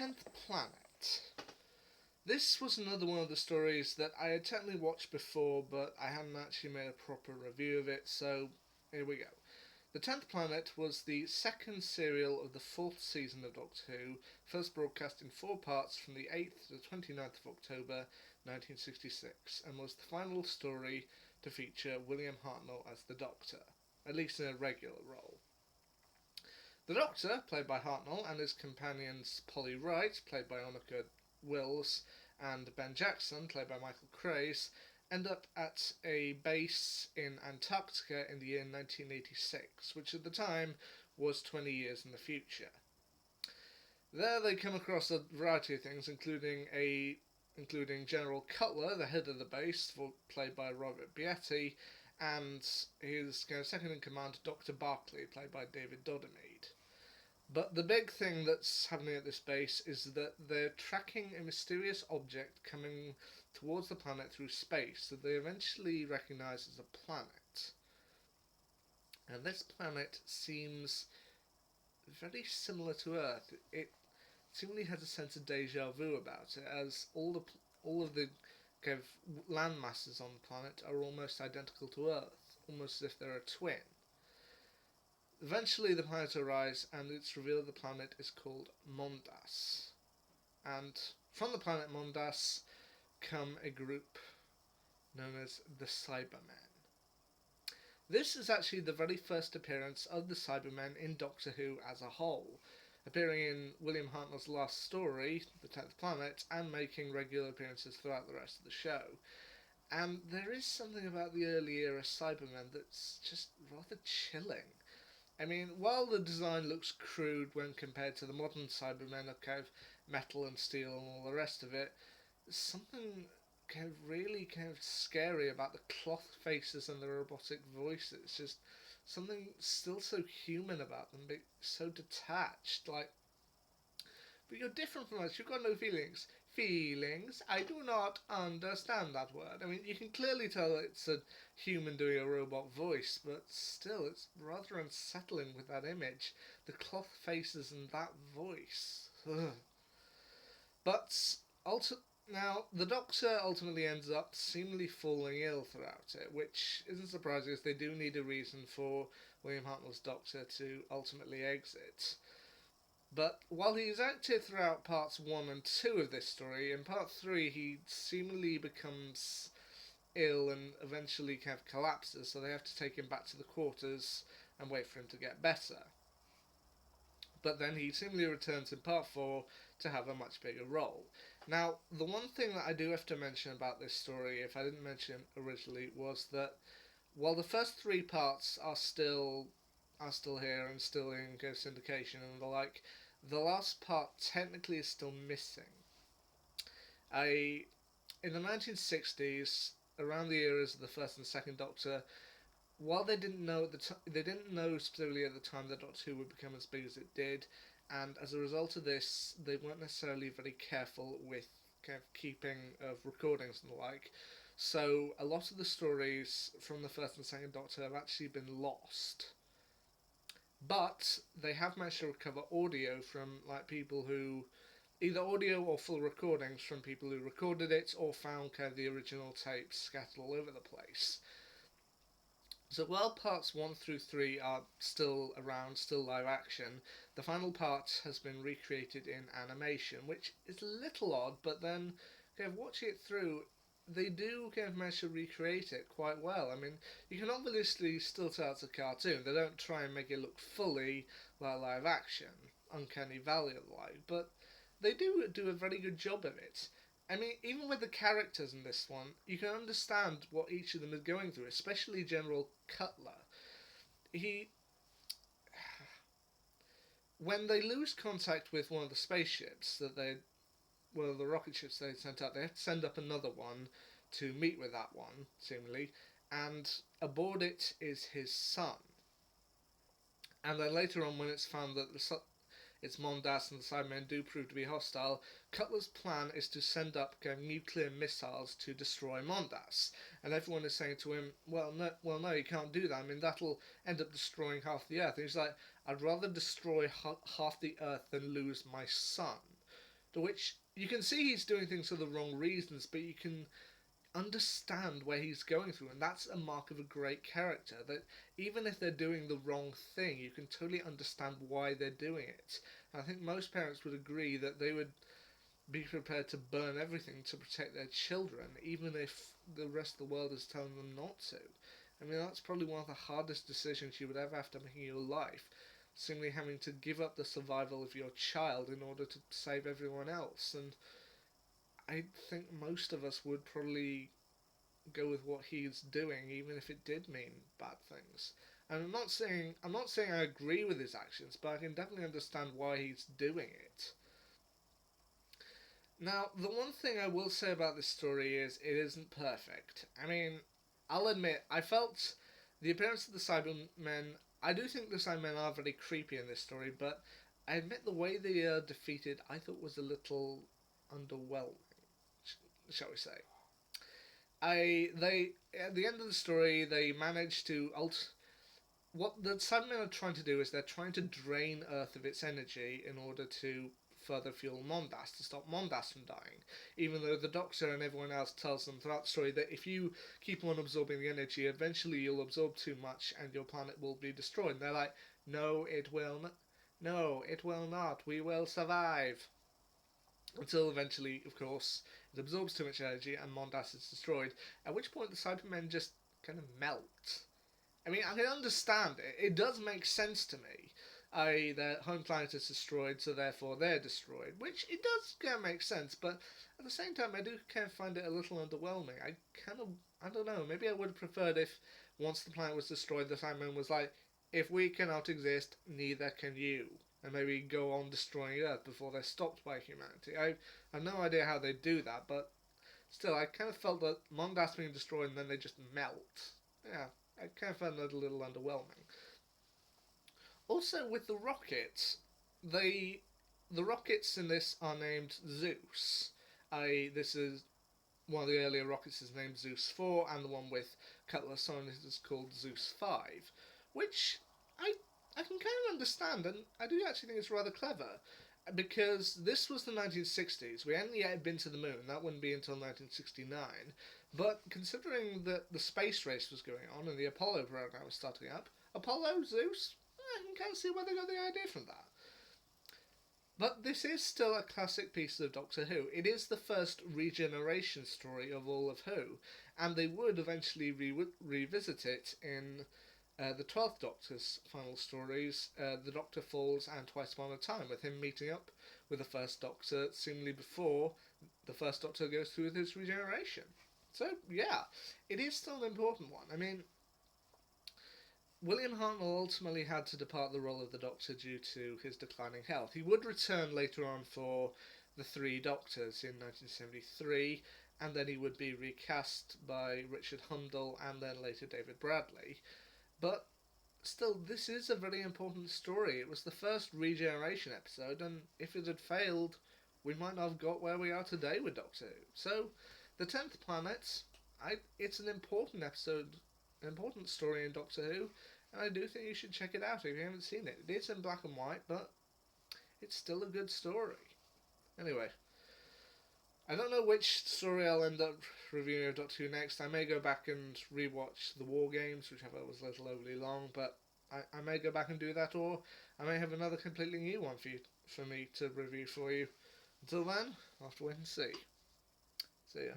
Tenth Planet. This was another one of the stories that I had technically watched before, but I hadn't actually made a proper review of it, so here we go. The Tenth Planet was the second serial of the fourth season of Doctor Who, first broadcast in 4 parts from the 8th to the 29th of October 1966, and was the final story to feature William Hartnell as the Doctor, at least in a regular role. The Doctor, played by Hartnell, and his companions Polly Wright, played by Monica Wills, and Ben Jackson, played by Michael Craze, end up at a base in Antarctica in the year 1986, which at the time was 20 years in the future. There they come across a variety of things, including General Cutler, the head of the base, played by Robert Bietti, and his second in command, Dr. Barclay, played by David Doddermead. But the big thing that's happening at this base is that they're tracking a mysterious object coming towards the planet through space that they eventually recognise as a planet. And this planet seems very similar to Earth. It seemingly has a sense of deja vu about it, as all of the land masses on the planet are almost identical to Earth, almost as if they're a twin. Eventually the planet arrives, and it's revealed the planet is called Mondas. And from the planet Mondas come a group known as the Cybermen. This is actually the very first appearance of the Cybermen in Doctor Who as a whole, appearing in William Hartnell's last story, The Tenth Planet, and making regular appearances throughout the rest of the show. And there is something about the early era Cybermen that's just rather chilling. I mean, while the design looks crude when compared to the modern Cybermen of metal and steel and all the rest of it, there's something really scary about the cloth faces and the robotic voices. Just something still so human about them, but so detached. But you're different from us. You've got no feelings. Feelings? I do not understand that word. I mean, you can clearly tell it's a human doing a robot voice, but still, it's rather unsettling with that image. The cloth faces and that voice. Ugh. But now, the Doctor ultimately ends up seemingly falling ill throughout it, which isn't surprising, as they do need a reason for William Hartnell's Doctor to ultimately exit. But while he is active throughout parts 1 and 2 of this story, in part 3 he seemingly becomes ill and eventually collapses, so they have to take him back to the quarters and wait for him to get better. But then he seemingly returns in part 4 to have a much bigger role. Now, the one thing that I do have to mention about this story, if I didn't mention originally, was that while the first 3 parts are still here and still in syndication and the like, the last part technically is still missing. In the 1960s, around the eras of the first and second Doctor, while they didn't know they didn't know specifically at the time that Doctor Who would become as big as it did, and as a result of this, they weren't necessarily very careful with keeping of recordings and the like. So a lot of the stories from the first and second Doctor have actually been lost. But they have managed to recover audio from people who, either audio or full recordings from people who recorded it or found the original tapes scattered all over the place. So while parts 1 through 3 are still around, still live action, the final part has been recreated in animation, which is a little odd, but then watching it through, they do manage to recreate it quite well. I mean, you can obviously still tell it's a cartoon. They don't try and make it look fully like live action, Uncanny Valley or the like, but they do a very good job of it. I mean, even with the characters in this one, you can understand what each of them is going through, especially General Cutler. When they lose contact with one of the spaceships one of the rocket ships they sent out, they have to send up another one to meet with that one, seemingly, and aboard it is his son. And then later on, when it's found that it's Mondas and the Cybermen do prove to be hostile, Cutler's plan is to send up nuclear missiles to destroy Mondas. And everyone is saying to him, well, no, you can't do that. I mean, that'll end up destroying half the Earth. And he's like, I'd rather destroy half the Earth than lose my son. To which you can see he's doing things for the wrong reasons, but you can understand where he's going through, and that's a mark of a great character. That even if they're doing the wrong thing, you can totally understand why they're doing it. And I think most parents would agree that they would be prepared to burn everything to protect their children, even if the rest of the world is telling them not to. I mean, that's probably one of the hardest decisions you would ever have to make in your life, simply having to give up the survival of your child in order to save everyone else. And I think most of us would probably go with what he's doing, even if it did mean bad things. And I'm not saying I agree with his actions, but I can definitely understand why he's doing it. Now, the one thing I will say about this story is it isn't perfect. I mean, I'll admit, I felt the appearance of the Cybermen. I do think the Cybermen are very creepy in this story, but I admit the way they are defeated I thought was a little underwhelming, shall we say. They at the end of the story they manage to what the Cybermen are trying to do is they're trying to drain Earth of its energy in order to further fuel Mondas, to stop Mondas from dying. Even though the Doctor and everyone else tells them throughout the story that if you keep on absorbing the energy, eventually you'll absorb too much and your planet will be destroyed. And they're like, no, it will not. No, it will not. We will survive. Until eventually, of course, it absorbs too much energy and Mondas is destroyed. At which point the Cybermen just kind of melt. I mean, I can understand it. It does make sense to me. Their home planet is destroyed, so therefore they're destroyed. Which it does kind of make sense, but at the same time, I do kind of find it a little underwhelming. I don't know. Maybe I would have preferred if once the planet was destroyed, the Cyberman was like, "If we cannot exist, neither can you," and maybe go on destroying Earth before they're stopped by humanity. I have no idea how they do that, but still, I kind of felt that Mondas being destroyed and then they just melt. Yeah, I kind of found that a little underwhelming. Also, with the rockets, they the rockets in this are named Zeus. This is one of the earlier rockets is named Zeus 4, and the one with Cutlass on it is called Zeus 5, which I I can kind of understand, and I do actually think it's rather clever. Because this was the 1960s, we hadn't yet been to the moon, that wouldn't be until 1969. But considering that the space race was going on and the Apollo program was starting up, Apollo, Zeus, I can kind of see where they got the idea from that. But this is still a classic piece of Doctor Who. It is the first regeneration story of all of Who, and they would eventually revisit it in the 12th Doctor's final stories, The Doctor Falls and Twice Upon a Time, with him meeting up with the First Doctor seemingly before the First Doctor goes through with his regeneration. So, yeah, it is still an important one. I mean, William Hartnell ultimately had to depart the role of the Doctor due to his declining health. He would return later on for the Three Doctors in 1973, and then he would be recast by Richard Humdell and then later David Bradley. But still, this is a very important story. It was the first regeneration episode, and if it had failed, we might not have got where we are today with Doctor Who. So, the 10th Planet, it's an important episode, an important story in Doctor Who, and I do think you should check it out if you haven't seen it. It is in black and white, but it's still a good story. Anyway, I don't know which story I'll end up reviewing of Doctor Who next. I may go back and rewatch the War Games, which I thought was a little overly long, but I may go back and do that, or I may have another completely new one for me to review for you. Until then, I'll have to wait and see. See ya.